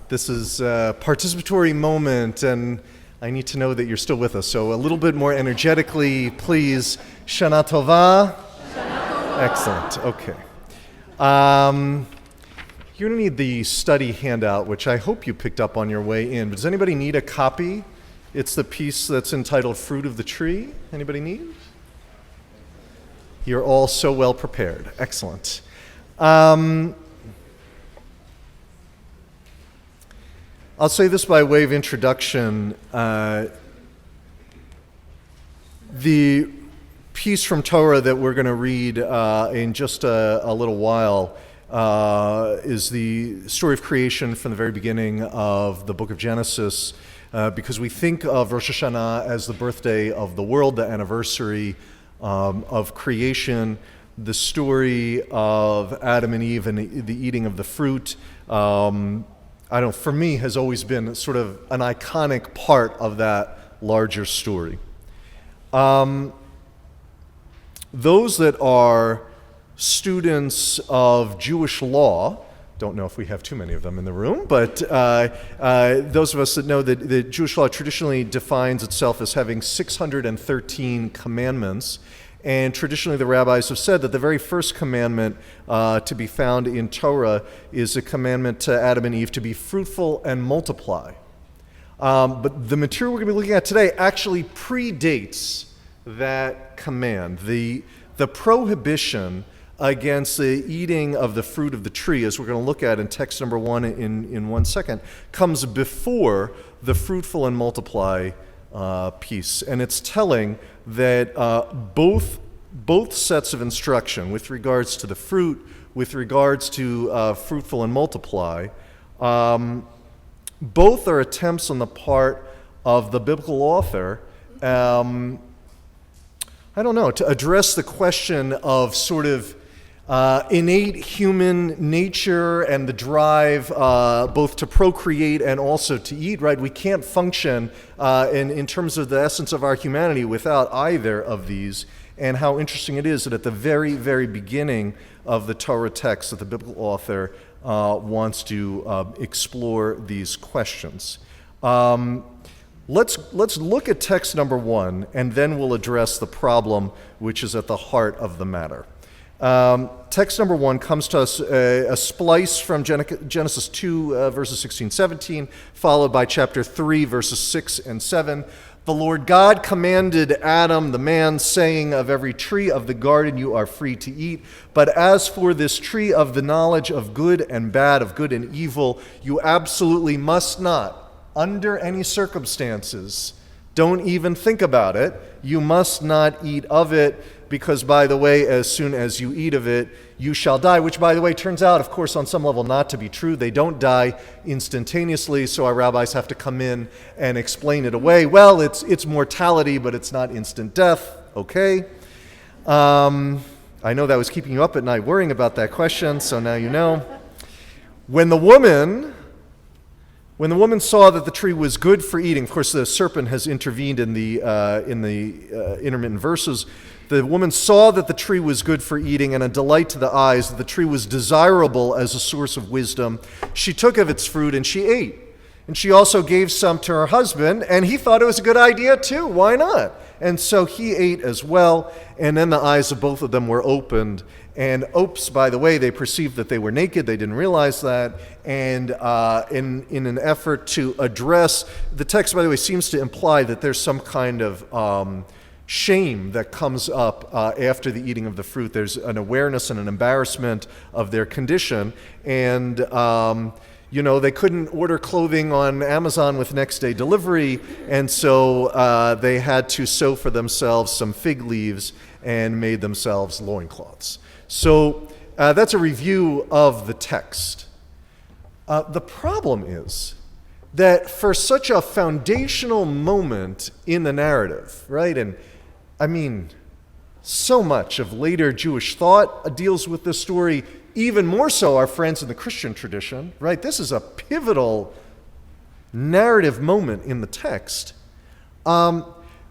This is a participatory moment, and I need to know that you're still with us. So a little bit more energetically, please. Shana Tova. Excellent. Okay. You're going to need the study handout, which I hope you picked up on your way in. But does anybody need a copy? It's the piece that's entitled Fruit of the Tree. Anybody need? You're all so well prepared. Excellent. I'll say this by way of introduction. The piece from Torah that we're going to read in just a little while is the story of creation from the very beginning of the book of Genesis, because we think of Rosh Hashanah as the birthday of the world, the anniversary of creation, the story of Adam and Eve and the eating of the fruit. For me, has always been sort of an iconic part of that larger story. Those that are students of Jewish law, don't know if we have too many of them in the room, but those of us that know that the Jewish law traditionally defines itself as having 613 commandments. And traditionally the rabbis have said that the very first commandment to be found in Torah is a commandment to Adam and Eve to be fruitful and multiply. But the material we're going to be looking at today actually predates that command. The prohibition against the eating of the fruit of the tree, as we're going to look at in text number 1 in 1 second, comes before the fruitful and multiply piece. And it's telling that both sets of instruction with regards to the fruit, with regards to fruitful and multiply, both are attempts on the part of the biblical author, to address the question of sort of innate human nature and the drive both to procreate and also to eat, right? We can't function in terms of the essence of our humanity without either of these. And how interesting it is that at the very, very beginning of the Torah text that the biblical author wants to explore these questions. Let's look at text number 1, and then we'll address the problem which is at the heart of the matter. Text number 1 comes to us a splice from Genesis 2, verses 16, 17, followed by chapter 3, verses 6 and 7. The Lord God commanded Adam, the man, saying, "Of every tree of the garden you are free to eat, but as for this tree of the knowledge of good and bad, of good and evil, you absolutely must not, under any circumstances, don't even think about it. You must not eat of it, because, by the way, as soon as you eat of it, you shall die," which, by the way, turns out, of course, on some level not to be true. They don't die instantaneously, so our rabbis have to come in and explain it away. Well, it's mortality, but it's not instant death. Okay. I know that was keeping you up at night worrying about that question, so now you know. When the woman saw that the tree was good for eating, of course the serpent has intervened in the intermittent verses. The woman saw that the tree was good for eating and a delight to the eyes, that the tree was desirable as a source of wisdom. She took of its fruit and she ate. And she also gave some to her husband, and he thought it was a good idea too. Why not? And so he ate as well, and then the eyes of both of them were opened. And oops, by the way, they perceived that they were naked. They didn't realize that. And in an effort to address, the text, by the way, seems to imply that there's some kind of shame that comes up after the eating of the fruit. There's an awareness and an embarrassment of their condition. And, they couldn't order clothing on Amazon with next day delivery. And so they had to sew for themselves some fig leaves and made themselves loincloths. So that's a review of the text. The problem is that for such a foundational moment in the narrative, right? And I mean, so much of later Jewish thought deals with this story, even more so our friends in the Christian tradition, right? This is a pivotal narrative moment in the text. The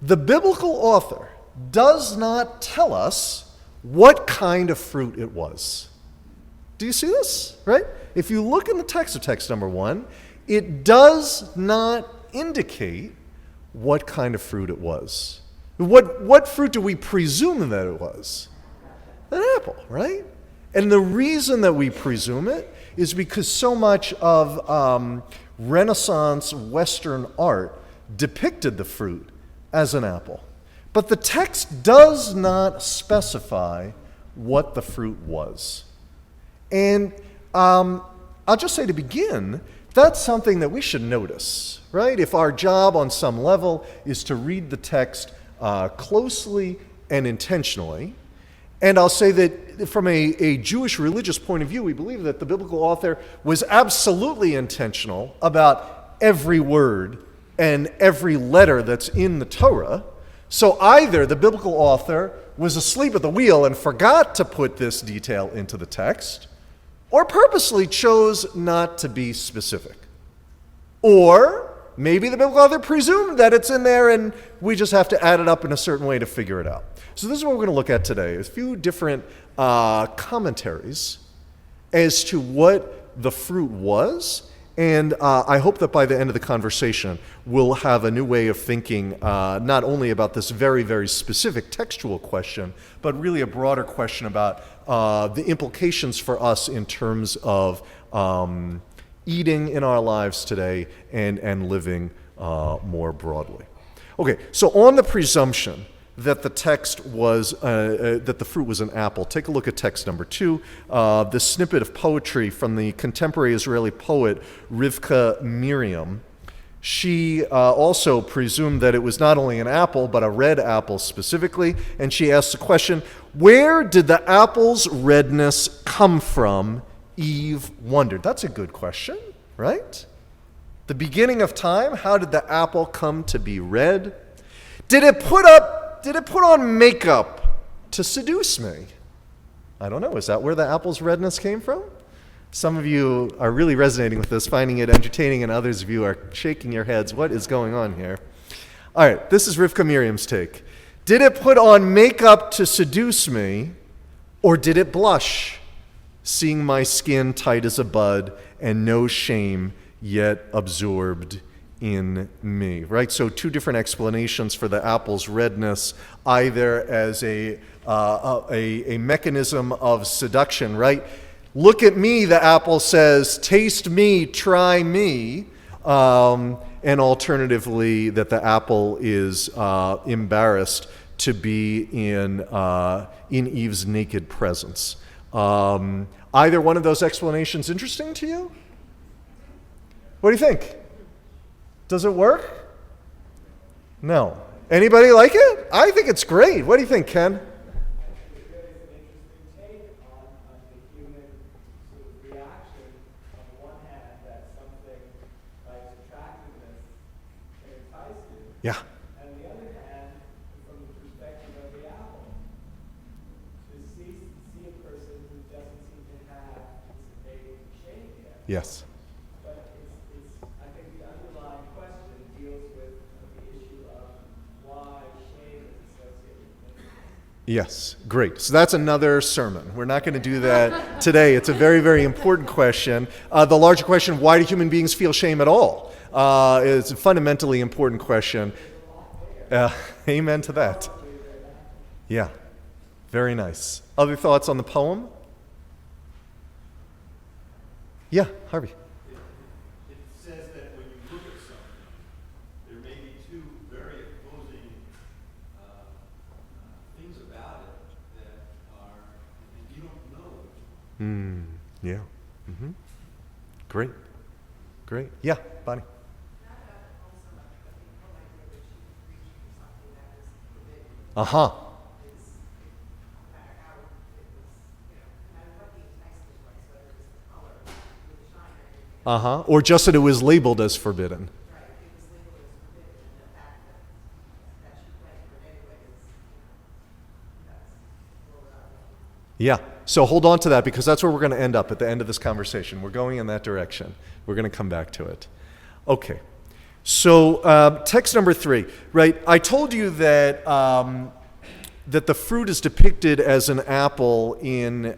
biblical author does not tell us what kind of fruit it was. Do you see this, right? If you look in the text of text number 1, it does not indicate what kind of fruit it was. What fruit do we presume that it was? An apple, right? And the reason that we presume it is because so much of Renaissance Western art depicted the fruit as an apple. But the text does not specify what the fruit was. And I'll just say to begin, that's something that we should notice, right? If our job on some level is to read the text closely and intentionally, and I'll say that from a Jewish religious point of view, we believe that the biblical author was absolutely intentional about every word and every letter that's in the Torah. So either the biblical author was asleep at the wheel and forgot to put this detail into the text, or purposely chose not to be specific. Or maybe the biblical author presumed that it's in there and we just have to add it up in a certain way to figure it out. So this is what we're going to look at today, a few different commentaries as to what the fruit was. And I hope that by the end of the conversation, we'll have a new way of thinking, not only about this very, very specific textual question, but really a broader question about the implications for us in terms of eating in our lives today and living more broadly. Okay, so on the presumption that the text was, that the fruit was an apple, take a look at text number 2, this snippet of poetry from the contemporary Israeli poet Rivka Miriam. She also presumed that it was not only an apple, but a red apple specifically, and she asked the question, where did the apple's redness come from? Eve wondered. That's a good question, right? The beginning of time, how did the apple come to be red? Did it put on makeup to seduce me? I don't know. Is that where the apple's redness came from? Some of you are really resonating with this, finding it entertaining, and others of you are shaking your heads. What is going on here? All right, this is Rivka Miriam's take. Did it put on makeup to seduce me, or did it blush, seeing my skin tight as a bud and no shame yet absorbed in me, right? So two different explanations for the apple's redness, either as a mechanism of seduction, right? Look at me, the apple says, taste me, try me, and alternatively that the apple is embarrassed to be in Eve's naked presence. Either one of those explanations interesting to you? What do you think? Does it work? No. Anybody like it? I think it's great. What do you think, Ken? Yeah. And the other hand, from the perspective of the apple, to see a person who doesn't seem to have a shame yet. Yes. But I think the underlying question deals with the issue of why shame is associated with things. Yes, great. So that's another sermon. We're not going to do that today. It's a very, very important question. The larger question, why do human beings feel shame at all? It's a fundamentally important question. Amen to that. Yeah, very nice. Other thoughts on the poem? Yeah, Harvey. It says that when you look at something, there may be two very opposing things about it that are, and you don't know. Yeah. Mm-hmm. Great. Great. Yeah, Bonnie. Uh-huh. Uh-huh. Or just that it was labeled as forbidden. Yeah. So hold on to that because that's where we're going to end up at the end of this conversation. We're going in that direction. We're going to come back to it. Okay. So text number 3, right? I told you that that the fruit is depicted as an apple in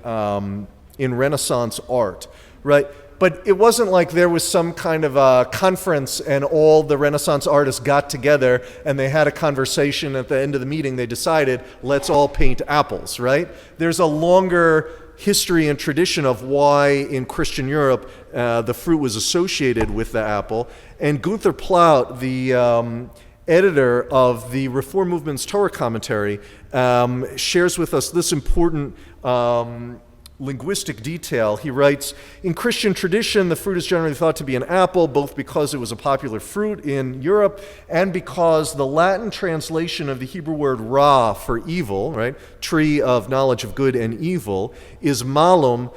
Renaissance art, right? But it wasn't like there was some kind of a conference and all the Renaissance artists got together and they had a conversation at the end of the meeting. They decided, let's all paint apples, right? There's a longer history and tradition of why in Christian Europe the fruit was associated with the apple. And Gunther Plaut, the editor of the Reform Movement's Torah commentary, shares with us this important linguistic detail. He writes, in Christian tradition, the fruit is generally thought to be an apple, both because it was a popular fruit in Europe and because the Latin translation of the Hebrew word ra for evil, right, tree of knowledge of good and evil, is malum,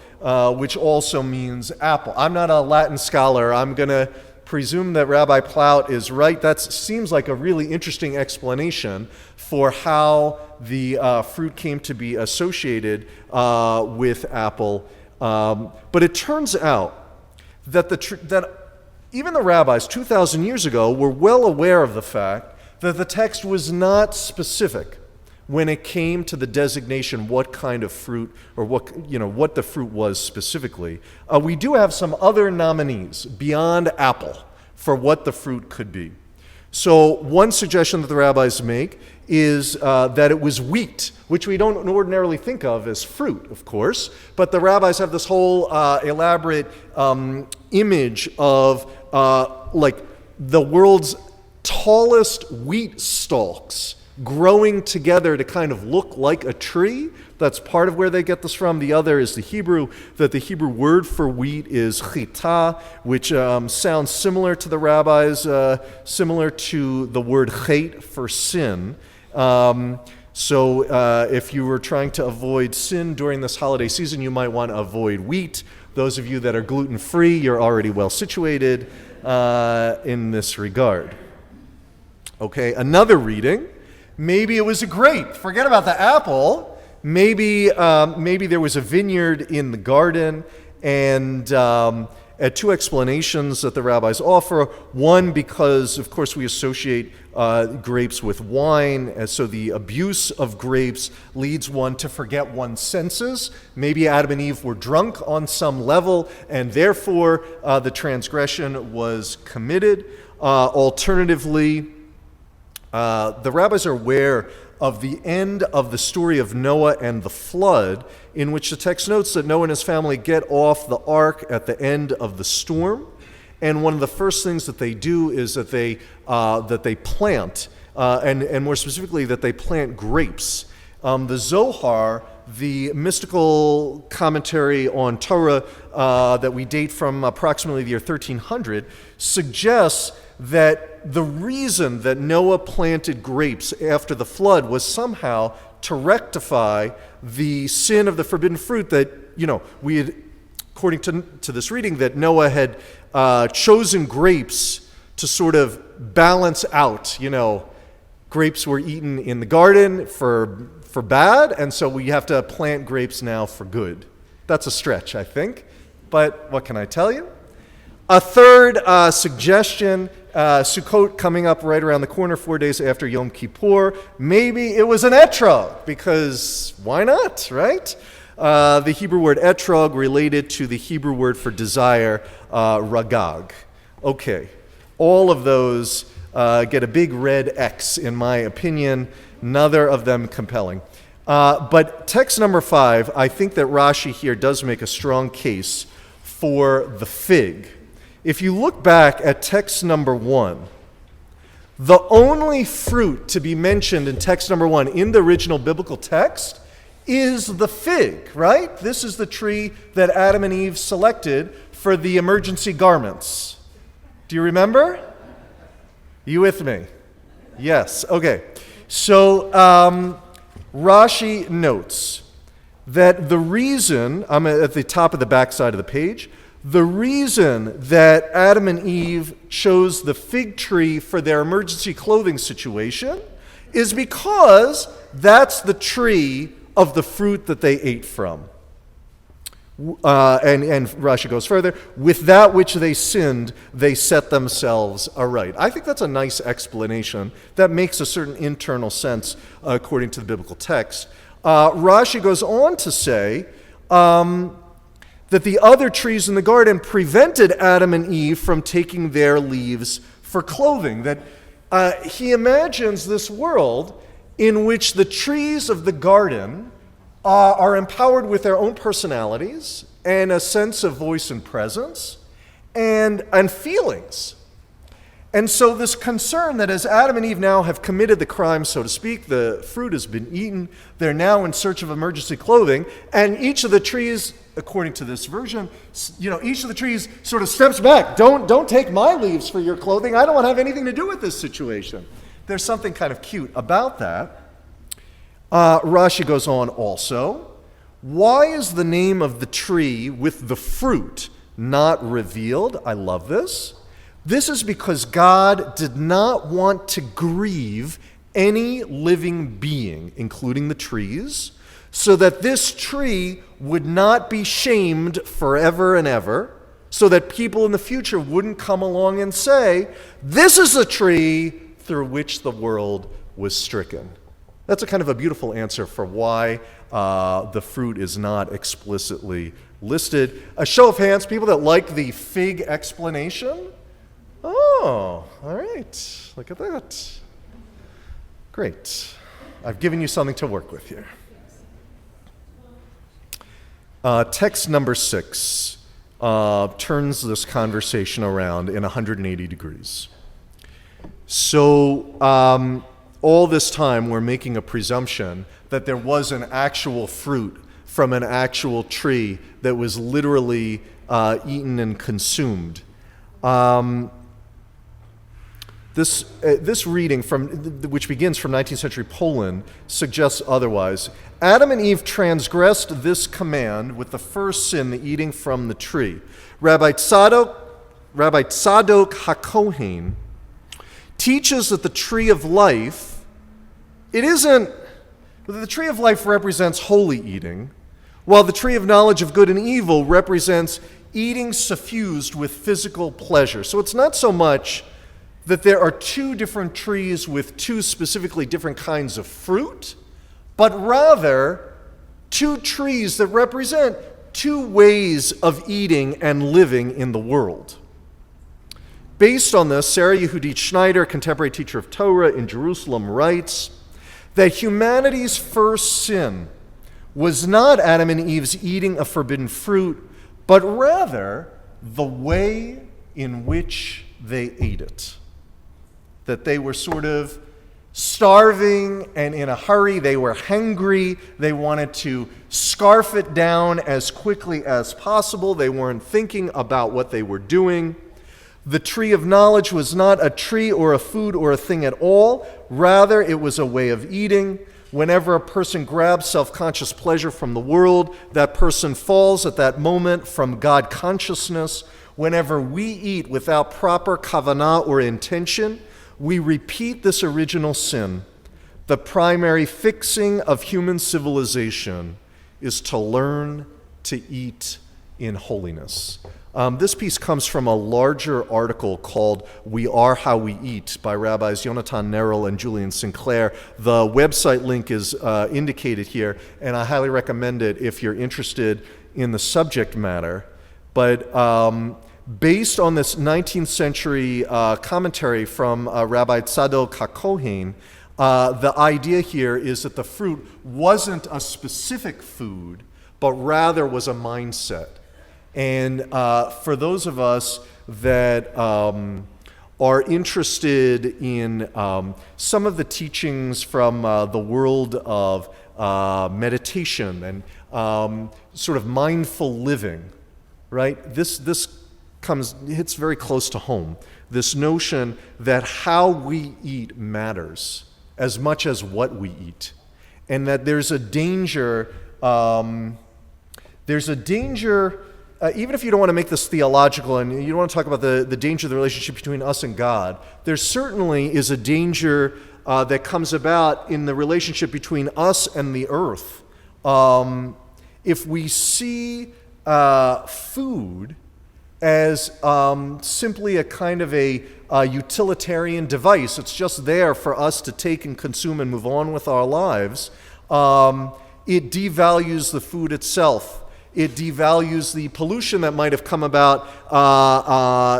which also means apple. I'm not a Latin scholar. I'm going to presume that Rabbi Plaut is right. That seems like a really interesting explanation for how the fruit came to be associated with apple. But it turns out that that even the rabbis 2,000 years ago were well aware of the fact that the text was not specific when it came to the designation what kind of fruit or what the fruit was specifically. We do have some other nominees beyond apple for what the fruit could be. So one suggestion that the rabbis make is that it was wheat, which we don't ordinarily think of as fruit, of course, but the rabbis have this whole elaborate image of like the world's tallest wheat stalks growing together to kind of look like a tree. That's part of where they get this from. The other is the Hebrew word for wheat is chita, which sounds similar to the rabbis, similar to the word chet for sin. So if you were trying to avoid sin during this holiday season, you might want to avoid wheat. Those of you that are gluten-free, you're already well situated in this regard. Okay, another reading. Maybe it was a grape. Forget about the apple. Maybe there was a vineyard in the garden, and two explanations that the rabbis offer. One, because, of course, we associate grapes with wine, and so the abuse of grapes leads one to forget one's senses. Maybe Adam and Eve were drunk on some level, and therefore the transgression was committed. Alternatively, the rabbis are aware of the end of the story of Noah and the flood, in which the text notes that Noah and his family get off the ark at the end of the storm. And one of the first things that they do is that they plant, and more specifically that they plant grapes. The Zohar, the mystical commentary on Torah that we date from approximately the year 1300, suggests that the reason that Noah planted grapes after the flood was somehow to rectify the sin of the forbidden fruit that, we had, according to this reading, that Noah had chosen grapes to sort of balance out, grapes were eaten in the garden for bad, and so we have to plant grapes now for good. That's a stretch, I think, but what can I tell you? A third suggestion, Sukkot coming up right around the corner, 4 days after Yom Kippur. Maybe it was an etrog, because why not, right? The Hebrew word etrog related to the Hebrew word for desire, ragag. Okay, all of those get a big red X, in my opinion, neither of them compelling. But text number 5, I think that Rashi here does make a strong case for the fig. If you look back at text number 1, the only fruit to be mentioned in text number 1 in the original biblical text is the fig, right? This is the tree that Adam and Eve selected for the emergency garments. Do you remember? You with me? Yes. Okay. So Rashi notes that the reason, I'm at the top of the back side of the page, the reason that Adam and Eve chose the fig tree for their emergency clothing situation is because that's the tree of the fruit that they ate from. And Rashi goes further, with that which they sinned, they set themselves aright. I think that's a nice explanation that makes a certain internal sense according to the biblical text. Rashi goes on to say that that the other trees in the garden prevented Adam and Eve from taking their leaves for clothing. That he imagines this world in which the trees of the garden are empowered with their own personalities and a sense of voice and presence and feelings. And so this concern that as Adam and Eve now have committed the crime, so to speak, the fruit has been eaten, they're now in search of emergency clothing, and each of the trees, according to this version, each of the trees sort of steps back. Don't take my leaves for your clothing. I don't want to have anything to do with this situation. There's something kind of cute about that. Rashi goes on also. Why is the name of the tree with the fruit not revealed? I love this. This is because God did not want to grieve any living being, including the trees, so that this tree would not be shamed forever and ever, so that people in the future wouldn't come along and say, this is the tree through which the world was stricken. That's a kind of a beautiful answer for why the fruit is not explicitly listed. A show of hands, people that like the fig explanation. Oh, all right. Look at that. Great. I've given you something to work with here. Text number 6 turns this conversation around in 180 degrees. So all this time we're making a presumption that there was an actual fruit from an actual tree that was literally eaten and consumed. This reading, which begins from 19th century Poland, suggests otherwise. Adam and Eve transgressed this command with the first sin, the eating from the tree. Rabbi Tzadok HaKohen teaches that the tree of life, the tree of life represents holy eating, while the tree of knowledge of good and evil represents eating suffused with physical pleasure. So it's not so much that there are two different trees with two specifically different kinds of fruit, but rather two trees that represent two ways of eating and living in the world. Based on this, Sarah Yehudit Schneider, contemporary teacher of Torah in Jerusalem, writes that humanity's first sin was not Adam and Eve's eating of forbidden fruit, but rather the way in which they ate it. That they were sort of starving and in a hurry. They were hungry. They wanted to scarf it down as quickly as possible. They weren't thinking about what they were doing. The tree of knowledge was not a tree or a food or a thing at all. Rather, it was a way of eating. Whenever a person grabs self-conscious pleasure from the world, that person falls at that moment from God consciousness. Whenever we eat without proper kavanah or intention, we repeat this original sin. The primary fixing of human civilization is to learn to eat in holiness. This piece comes from a larger article called We Are How We Eat by Rabbis Yonatan Nerel and Julian Sinclair. The website link is indicated here, and I highly recommend it if you're interested in the subject matter. But based on this 19th century commentary from Rabbi Tzadok HaKohen, the idea here is that the fruit wasn't a specific food, but rather was a mindset. And for those of us that are interested in some of the teachings from the world of meditation and sort of mindful living, right? This hits very close to home. This notion that how we eat matters as much as what we eat, and that there's a danger. Even if you don't want to make this theological and you don't want to talk about the danger of the relationship between us and God, there certainly is a danger that comes about in the relationship between us and the earth. If we see food as simply a kind of a utilitarian device, it's just there for us to take and consume and move on with our lives, it devalues the food itself. It devalues the pollution that might have come about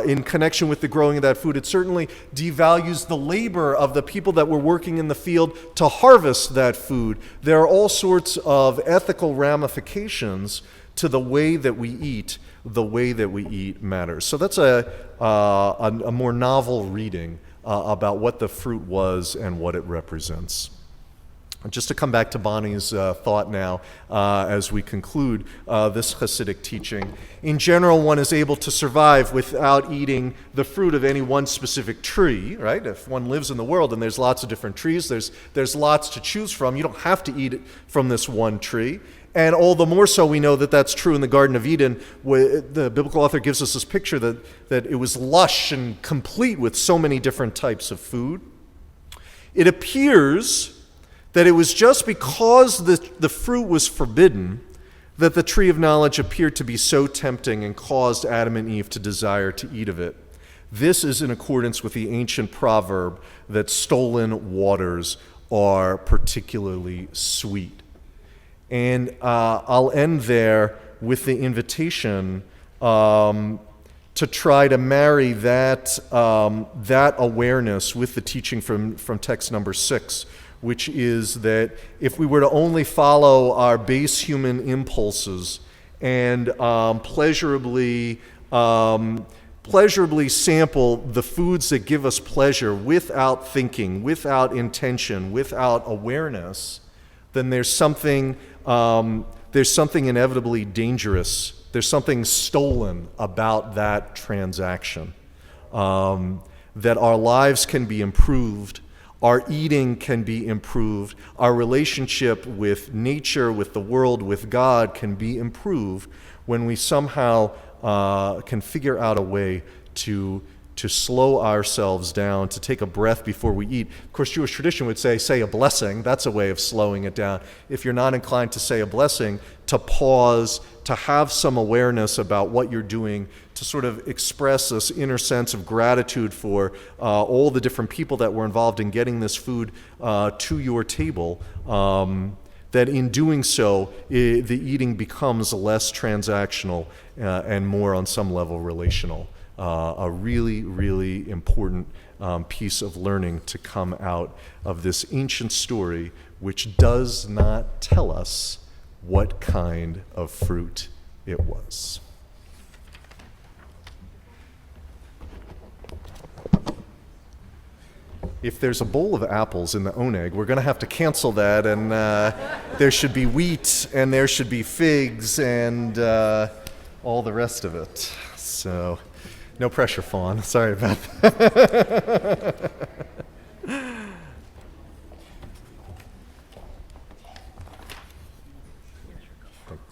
in connection with the growing of that food. It certainly devalues the labor of the people that were working in the field to harvest that food. There are all sorts of ethical ramifications to the way that we eat. The way that we eat matters. So that's a more novel reading about what the fruit was and what it represents. Just to come back to Bonnie's thought now as we conclude this Hasidic teaching. In general, one is able to survive without eating the fruit of any one specific tree, right? If one lives in the world and there's lots of different trees, there's lots to choose from. You don't have to eat it from this one tree. And all the more so we know that that's true in the Garden of Eden. The biblical author gives us this picture that it was lush and complete with so many different types of food. It appears that it was just because the fruit was forbidden that the tree of knowledge appeared to be so tempting and caused Adam and Eve to desire to eat of it. This is in accordance with the ancient proverb that stolen waters are particularly sweet. And I'll end there with the invitation to try to marry that awareness with the teaching from text number 6, which is that if we were to only follow our base human impulses and pleasurably sample the foods that give us pleasure without thinking, without intention, without awareness, then there's something inevitably dangerous. There's something stolen about that transaction. That our lives can be improved. Our eating can be improved. Our relationship with nature, with the world, with God can be improved when we somehow can figure out a way to slow ourselves down, to take a breath before we eat. Of course, Jewish tradition would say a blessing. That's a way of slowing it down. If you're not inclined to say a blessing, to pause, to have some awareness about what you're doing, to sort of express this inner sense of gratitude for all the different people that were involved in getting this food to your table, that in doing so, the eating becomes less transactional and more on some level relational. A really, really important piece of learning to come out of this ancient story, which does not tell us what kind of fruit it was. If there's a bowl of apples in the oneg, we're going to have to cancel that, and there should be wheat, and there should be figs, and all the rest of it. So, no pressure, Fawn. Sorry about that.